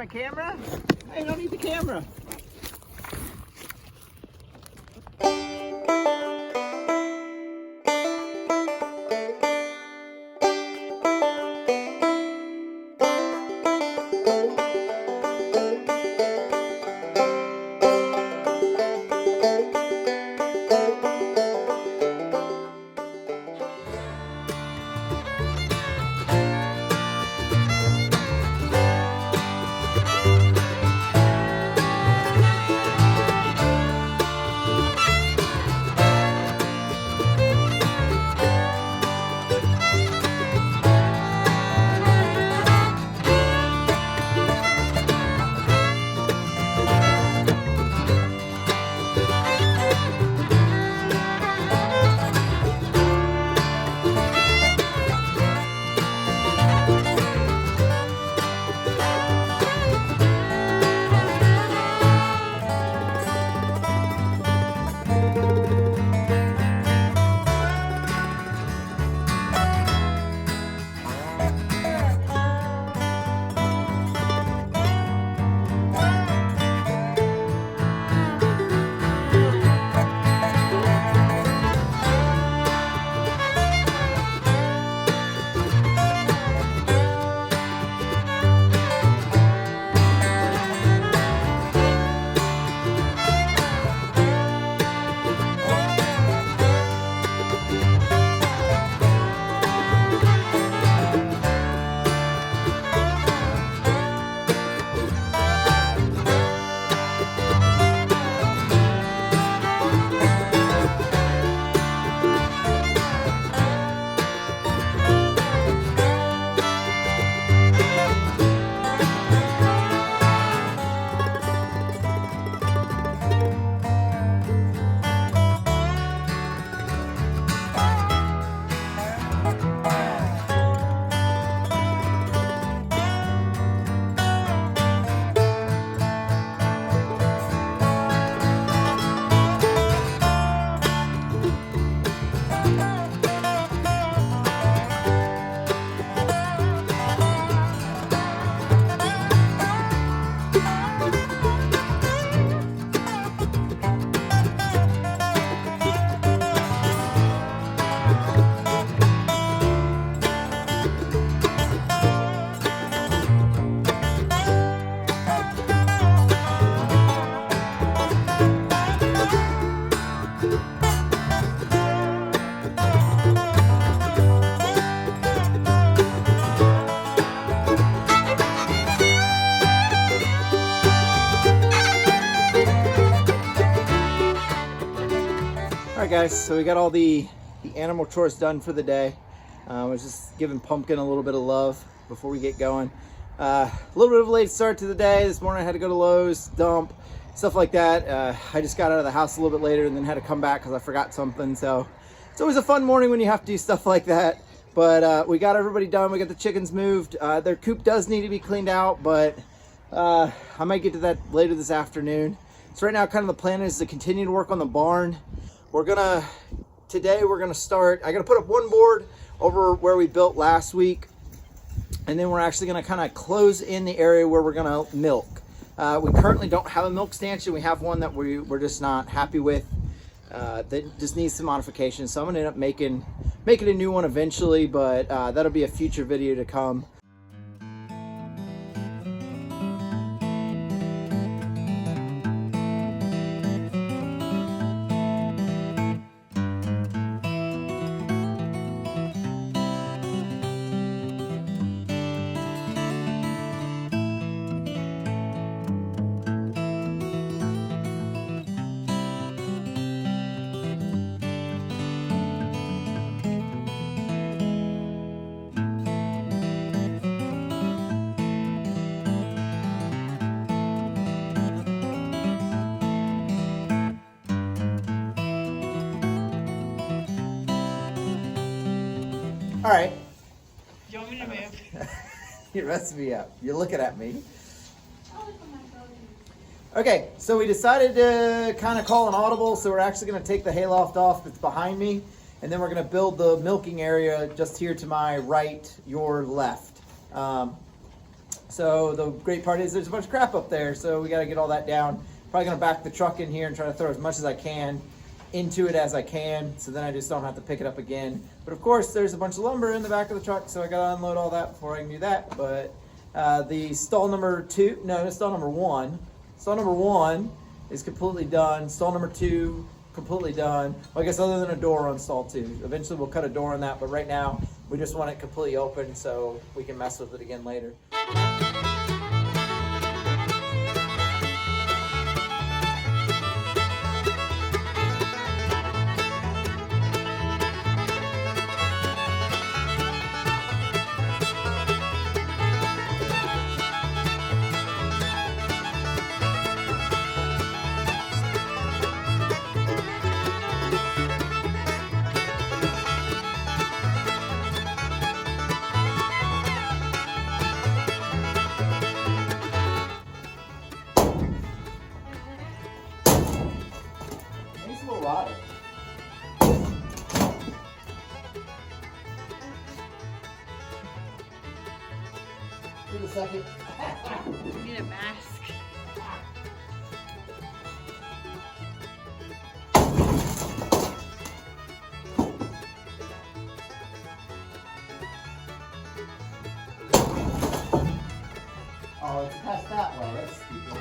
my camera? I don't need the camera. Alright guys, so we got all the animal chores done for the day. I was just giving Pumpkin a little bit of love before we get going. A little bit of a late start to the day. This morning I had to go to Lowe's, dump, stuff like that. I just got out of the house a little bit later and then had to come back because I forgot something. So it's always a fun morning when you have to do stuff like that. But we got everybody done. We got the chickens moved. Their coop does need to be cleaned out, but I might get to that later this afternoon. So right now kind of the plan is to continue to work on the barn. Today we're gonna start, I gotta put up one board over where we built last week, and then we're actually gonna kind of close in the area where we're gonna milk. We currently don't have a milk stanchion. We have one that we're just not happy with, that just needs some modification. So I'm gonna end up making a new one eventually, but that'll be a future video to come. All right. Do you want me to move? You messed me up. You're looking at me. Okay, so we decided to kind of call an audible, so we're actually going to take the hayloft off that's behind me, and then we're going to build the milking area just here to my right, your left. So the great part is there's a bunch of crap up there, so we got to get all that down. Probably gonna back the truck in here and try to throw as much as I can into it as I can, so then I just don't have to pick it up again. But of course, there's a bunch of lumber in the back of the truck, so I gotta unload all that before I can do that. But the stall number one is completely done. Stall number 2 completely done. Well, I guess other than a door on stall 2. Eventually we'll cut a door on that, but right now we just want it completely open so we can mess with it again later. Give it a second. I need a mask. Oh, it's past that way. That's stupid.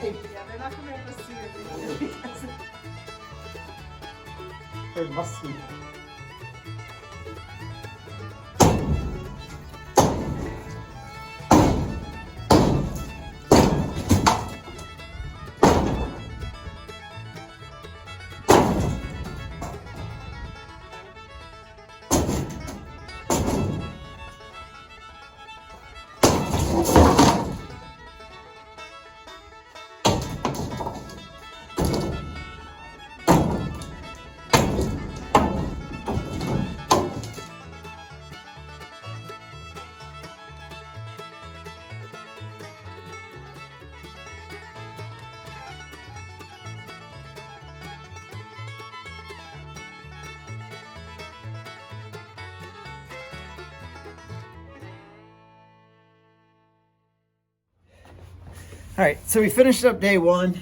Yeah, they're not going to be able to see it because they're musty. All right, so we finished up day 1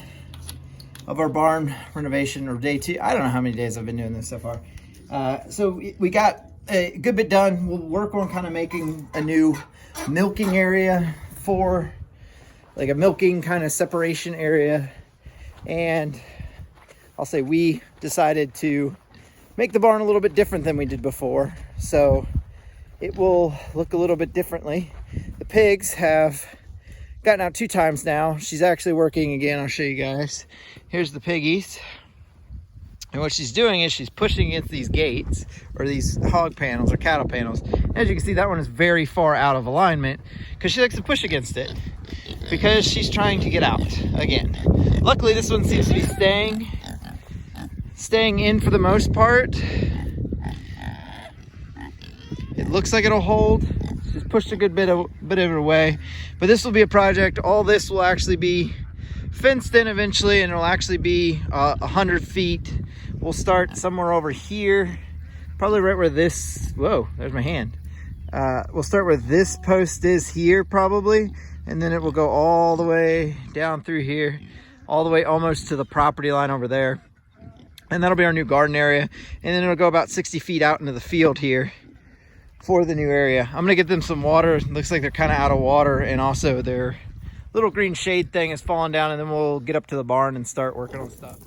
of our barn renovation, or day 2. I don't know how many days I've been doing this so far. So we got a good bit done. We'll work on kind of making a new milking area for like a milking kind of separation area. And I'll say we decided to make the barn a little bit different than we did before. So it will look a little bit differently. The pigs have gotten out 2 times now. She's actually working again. I'll show you guys. Here's the piggies. And what she's doing is she's pushing against these gates, or these hog panels or cattle panels. As you can see, that one is very far out of alignment because she likes to push against it because she's trying to get out again. Luckily, this one seems to be staying in for the most part. It looks like it'll hold. She's pushed a good bit of it away, but this will be a project. All this will actually be fenced in eventually, and it'll actually be 100 feet. We'll start somewhere over here, probably right where this, whoa, there's my hand. We'll start where this post is here probably, and then it will go all the way down through here, all the way almost to the property line over there. And that'll be our new garden area. And then it'll go about 60 feet out into the field here for the new area. I'm gonna get them some water. It looks like they're kind of out of water, and also their little green shade thing is falling down, and then we'll get up to the barn and start working on stuff.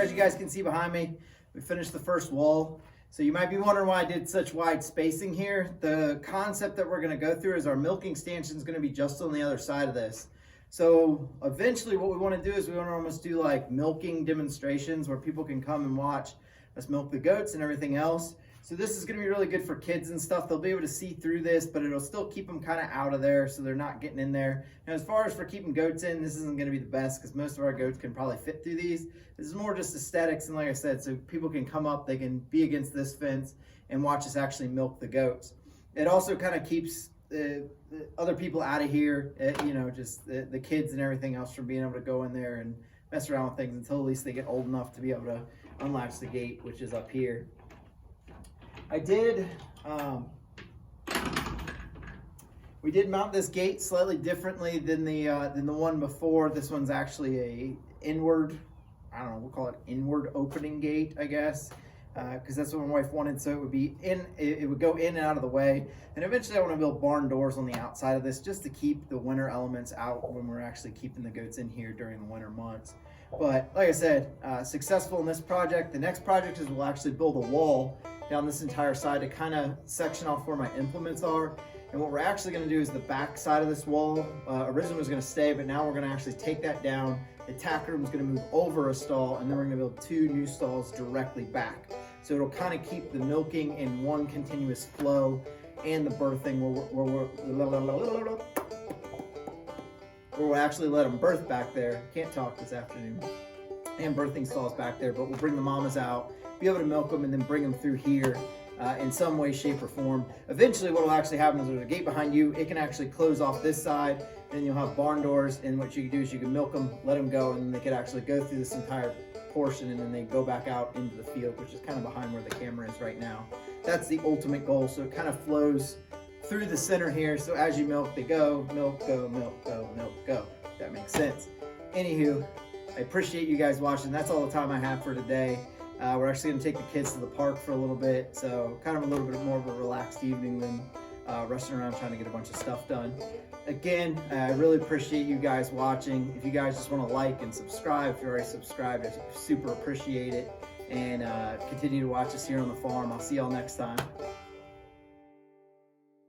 as you guys can see behind me, we finished the first wall. So you might be wondering why I did such wide spacing here. The concept that we're gonna go through is our milking stanchion is gonna be just on the other side of this. So eventually what we wanna do is we wanna almost do like milking demonstrations where people can come and watch us milk the goats and everything else. So this is gonna be really good for kids and stuff. They'll be able to see through this, but it'll still keep them kind of out of there so they're not getting in there. Now, as far as for keeping goats in, this isn't gonna be the best because most of our goats can probably fit through these. This is more just aesthetics, and like I said, so people can come up, they can be against this fence and watch us actually milk the goats. It also kind of keeps other people out of here, you know, just the kids and everything else from being able to go in there and mess around with things until at least they get old enough to be able to unlatch the gate, which is up here. I did, we did mount this gate slightly differently than the one before. This one's actually a inward, I don't know, we'll call it inward opening gate, I guess, because that's what my wife wanted. So it would be it would go in and out of the way. And eventually I want to build barn doors on the outside of this just to keep the winter elements out when we're actually keeping the goats in here during the winter months. But like I said, successful in this project. The next project is we'll actually build a wall down this entire side to kind of section off where my implements are. And what we're actually going to do is the back side of this wall, originally was going to stay, but now we're going to actually take that down. The tack room is going to move over a stall, and then we're going to build 2 new stalls directly back. So it'll kind of keep the milking in one continuous flow and the birthing where we'll actually let them birth back there. Can't talk this afternoon. And birthing stalls back there, but we'll bring the mamas out, be able to milk them, and then bring them through here in some way, shape, or form. Eventually what will actually happen is there's a gate behind you. It can actually close off this side, then you'll have barn doors, and what you can do is you can milk them, let them go, and then they could actually go through this entire portion, and then they go back out into the field, which is kind of behind where the camera is right now. That's the ultimate goal. So it kind of flows through the center here. So as you milk, they go, milk, go, milk, go, milk, go. If that makes sense. Anywho, I appreciate you guys watching. That's all the time I have for today. We're actually going to take the kids to the park for a little bit, so kind of a little bit more of a relaxed evening than rushing around trying to get a bunch of stuff done. Again, I really appreciate you guys watching. If you guys just want to like and subscribe, if you're already subscribed, I super appreciate it. And continue to watch us here on the farm. I'll see y'all next time.